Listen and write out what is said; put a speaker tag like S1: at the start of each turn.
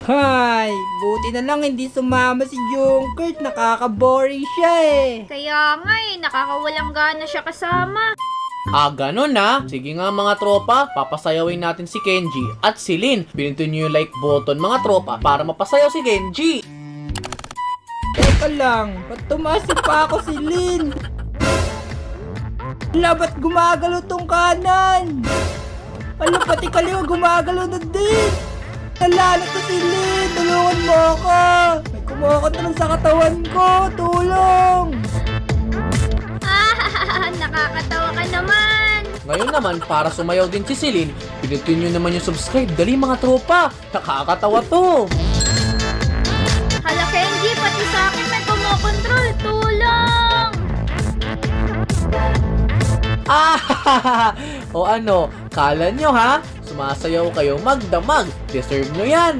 S1: Hay, buti na lang hindi sumama si Junkert. Nakaka-boring siya eh.
S2: Kaya nga nakakawalang gana siya kasama.
S3: Ganun na. Sige nga mga tropa, papasayawin natin si Kenji at si Lin. Pinutin nyo yung like button mga tropa para mapasayaw si Kenji.
S1: Teka lang, ba't tumasi pa ako si Lin? Wala, ba't gumagalaw tong kanan? Ano, pati kaliwa gumagalaw na din. Nalalak na si Lin, tulungan mo ako. May kumakatalan sa katawan ko, tulong.
S2: Nakakatawa ka naman.
S3: Ngayon naman, para sumayaw din si Celine, pinutin nyo naman yung subscribe. Dali mga tropa, nakakatawa to.
S2: Hala Kenji, pati sa akin may kumokontrol. Tulong!
S3: O ano, kala nyo ha? Sumasayaw kayo magdamag. Deserve nyo yan.